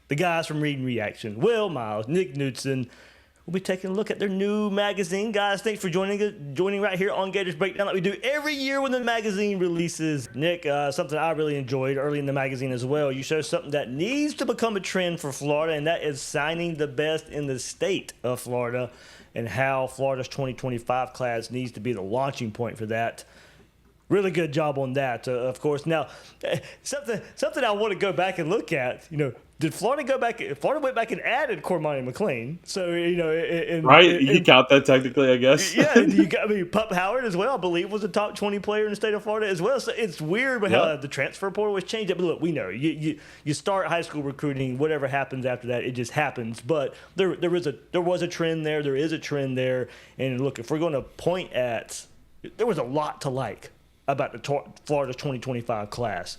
the guys from Read and Reaction, Will Miles, Nick Knudsen. We'll be taking a look at their new magazine. Guys, thanks for joining right here on Gators Breakdown like we do every year when the magazine releases. Nick, something I really enjoyed early in the magazine as well. You showed something that needs to become a trend for Florida, and that is signing the best in the state of Florida and how Florida's 2025 class needs to be the launching point for that. Really good job on that, of course. Now, something I want to go back and look at, did Florida go back? Florida went back and added Cormani McLean. So, right. You count that technically, I guess. Yeah. Pup Howard as well, I believe, was a top 20 player in the state of Florida as well. So it's weird how the transfer portal was changed. But look, we know you start high school recruiting, whatever happens after that, it just happens. But there was a trend there. There is a trend there. And look, if we're going to point at, there was a lot to like about the Florida's 2025 class.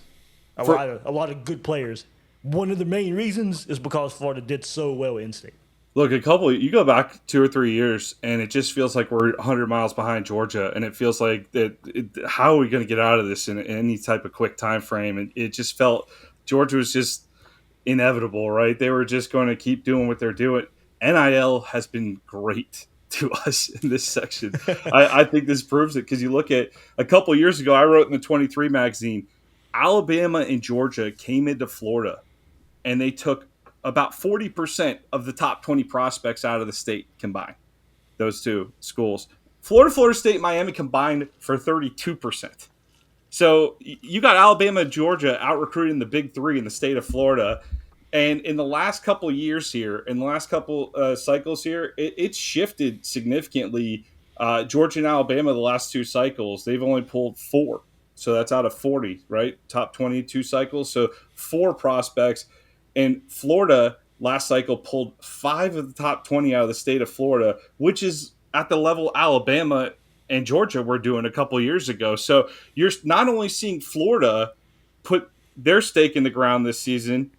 A lot of good players. One of the main reasons is because Florida did so well in state. Look, you go back 2 or 3 years, and it just feels like we're 100 miles behind Georgia, and it feels like how are we going to get out of this in any type of quick time frame? And it just felt Georgia was just inevitable, right? They were just going to keep doing what they're doing. NIL has been great to us in this section. I think this proves it because you look at a couple years ago, I wrote in the 23 magazine, Alabama and Georgia came into Florida, and they took about 40% of the top 20 prospects out of the state combined, those two schools. Florida State, Miami combined for 32%. So you got Alabama and Georgia out-recruiting the big three in the state of Florida. And in the last couple of years here, in the last couple cycles here, it's shifted significantly. Georgia and Alabama, the last 2 cycles, they've only pulled 4. So that's out of 40, right? Top 22 cycles. So 4 prospects. And Florida last cycle pulled 5 of the top 20 out of the state of Florida, which is at the level Alabama and Georgia were doing a couple years ago. So you're not only seeing Florida put their stake in the ground this season,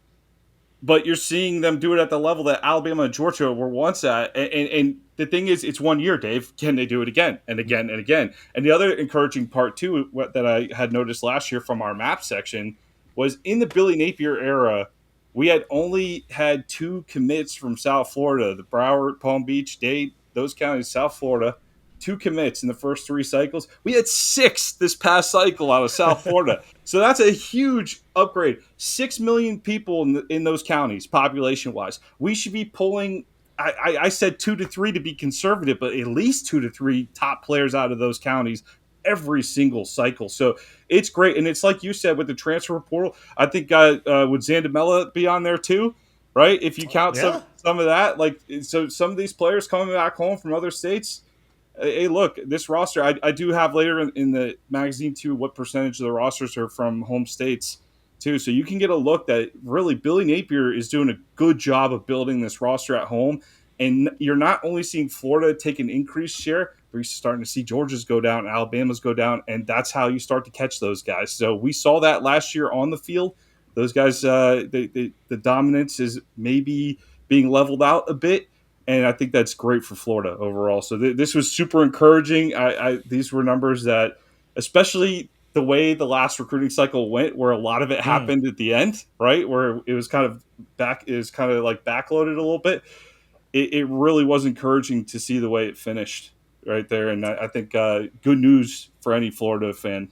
but you're seeing them do it at the level that Alabama and Georgia were once at. And the thing is, it's 1 year, Dave. Can they do it again and again and again? And the other encouraging part, too, that I had noticed last year from our map section was in the Billy Napier era, we had only had 2 commits from South Florida, the Broward, Palm Beach, Dade, those counties, South Florida, 2 commits in the first 3 cycles. We had 6 this past cycle out of South Florida. So that's a huge upgrade. 6 million people in those counties, population-wise. We should be pulling, I said 2 to 3 to be conservative, but at least 2 to 3 top players out of those counties every single cycle. So it's great. And it's like you said with the transfer portal, I think would Zandamela be on there too, right? If you count some of that, so some of these players coming back home from other states, hey, look, this roster, I do have later in the magazine too what percentage of the rosters are from home states too. So you can get a look that really Billy Napier is doing a good job of building this roster at home. And you're not only seeing Florida take an increased share, but you're starting to see Georgia's go down, Alabama's go down, and that's how you start to catch those guys. So we saw that last year on the field. Those guys, the dominance is maybe being leveled out a bit, and I think that's great for Florida overall. So this was super encouraging. These were numbers that, especially the way the last recruiting cycle went, where a lot of it happened at the end, right, where it was kind of backloaded a little bit. It really was encouraging to see the way it finished right there. And I think good news for any Florida fan.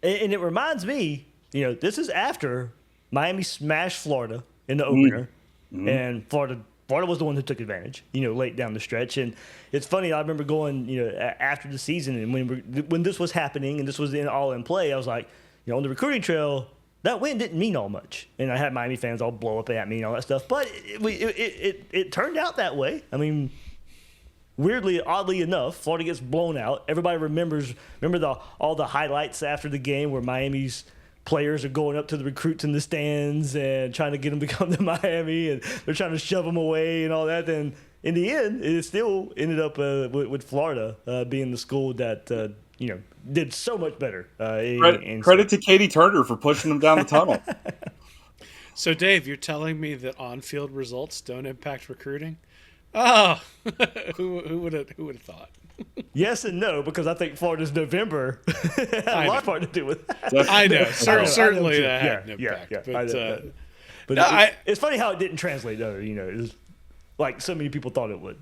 And it reminds me, this is after Miami smashed Florida in the opener. Mm-hmm. And Florida was the one who took advantage, late down the stretch. And it's funny, I remember going, after the season and when this was happening and this was all in play, I was like, on the recruiting trail, that win didn't mean all much. And I had Miami fans all blow up at me and all that stuff. But it turned out that way. I mean, oddly enough, Florida gets blown out. Everybody remember all the highlights after the game where Miami's players are going up to the recruits in the stands and trying to get them to come to Miami, and they're trying to shove them away and all that. Then in the end, it still ended up with Florida being the school that did so much better. Credit to Katie Turner for pushing them down the tunnel. So, Dave, you're telling me that on-field results don't impact recruiting? Oh, who would have thought? Yes and no, because I think Florida's November had a lot part to do with that. I know, certainly that had an impact. But No, it's funny how it didn't translate, though. It was like so many people thought it would.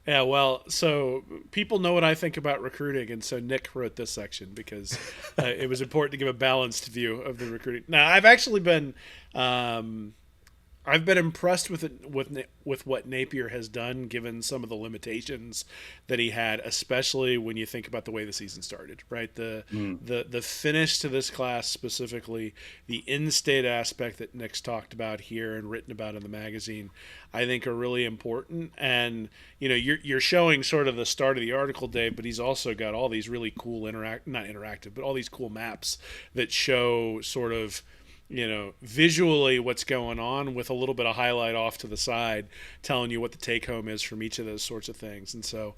Yeah, well, so people know what I think about recruiting, and so Nick wrote this section because it was important to give a balanced view of the recruiting. Now, I've actually been I've been impressed with what Napier has done, given some of the limitations that he had, especially when you think about the way the season started. Right, the finish to this class specifically, the in-state aspect that Nick's talked about here and written about in the magazine, I think are really important. And you're showing sort of the start of the article, Dave, but he's also got all these really cool not interactive, but all these cool maps that show sort of visually what's going on with a little bit of highlight off to the side telling you what the take home is from each of those sorts of things. And so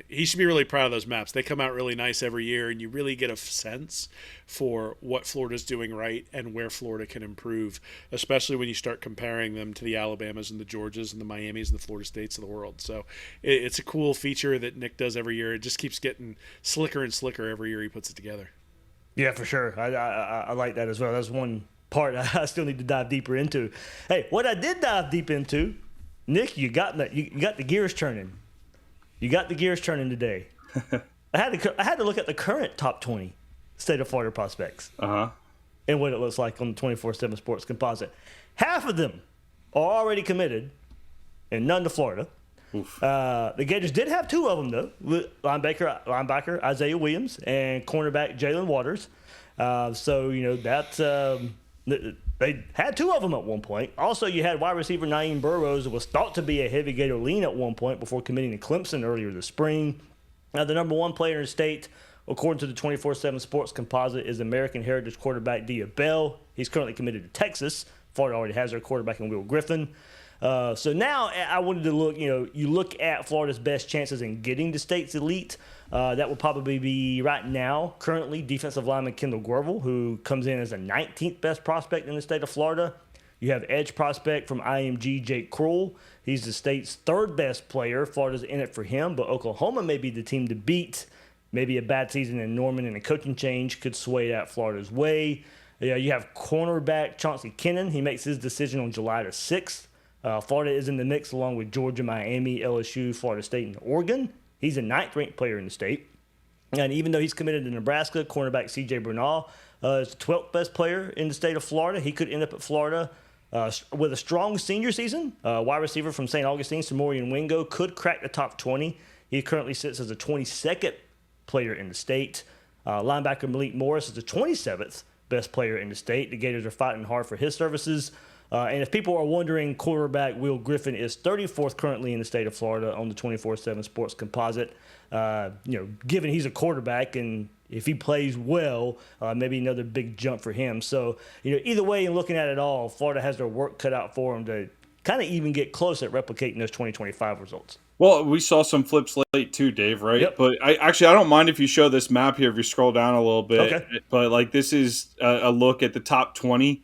he should be really proud of those maps. They come out really nice every year, and you really get a sense for what Florida's doing right and where Florida can improve, especially when you start comparing them to the Alabamas and the Georgias and the Miamis and the Florida States of the world. So it's a cool feature that Nick does every year. It just keeps getting slicker and slicker every year he puts it together. Yeah, for sure. I like that as well. That's one part I still need to dive deeper into. Hey, what I did dive deep into, Nick, you got the gears turning. You got the gears turning today. I had to look at the current top 20 state of Florida prospects. And what it looks like on the 24/7 Sports Composite. Half of them are already committed, and none to Florida. The Gators did have two of them, though, with linebacker Isaiah Williams and cornerback Jalen Waters. They had two of them at one point. Also, you had wide receiver Naeem Burrows, who was thought to be a heavy Gator lean at one point before committing to Clemson earlier this spring. The number one player in the state, according to the 24/7 Sports Composite, is American Heritage quarterback Dia Bell. He's currently committed to Texas. Florida already has their quarterback in Will Griffin. So now I wanted to look, you look at Florida's best chances in getting to state's elite. That would probably be right now, currently, defensive lineman Kendall Gravel, who comes in as the 19th best prospect in the state of Florida. You have edge prospect from IMG, Jake Krull. He's the state's third best player. Florida's in it for him, but Oklahoma may be the team to beat. Maybe a bad season in Norman and a coaching change could sway that Florida's way. You have cornerback Chauncey Kennan. He makes his decision on July the 6th. Florida is in the mix along with Georgia, Miami, LSU, Florida State, and Oregon. He's a 9th-ranked player in the state. And even though he's committed to Nebraska, cornerback C.J. Bernal is the 12th best player in the state of Florida. He could end up at Florida with a strong senior season. Wide receiver from St. Augustine, Samorian Wingo, could crack the top 20. He currently sits as the 22nd player in the state. Linebacker Malik Morris is the 27th best player in the state. The Gators are fighting hard for his services. And if people are wondering, quarterback Will Griffin is 34th currently in the state of Florida on the 24/7 Sports Composite. Given he's a quarterback and if he plays well, maybe another big jump for him. So, either way, in looking at it all, Florida has their work cut out for them to kind of even get close at replicating those 2025 results. Well, we saw some flips late too, Dave, right? Yep. But I don't mind if you show this map here, if you scroll down a little bit. Okay. But this is a look at the top 20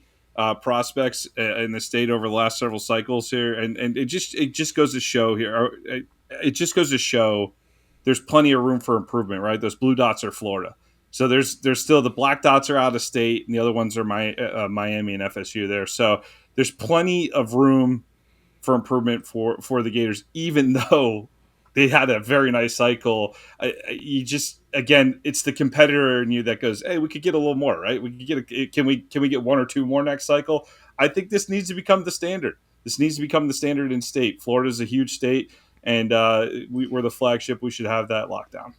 prospects in the state over the last several cycles here, and it just goes to show here. It just goes to show there's plenty of room for improvement, right? Those blue dots are Florida, so there's still the black dots are out of state, and the other ones are Miami and FSU there. So there's plenty of room for improvement for the Gators, even though they had a very nice cycle. Again, it's the competitor in you that goes, hey, we could get a little more, right? We could can we get one or two more next cycle? I think this needs to become the standard. This needs to become the standard in state. Florida's a huge state, and we're the flagship. We should have that locked down.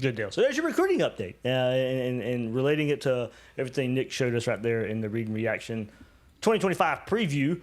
Good deal. So there's your recruiting update, and relating it to everything Nick showed us right there in the read and reaction 2025 preview.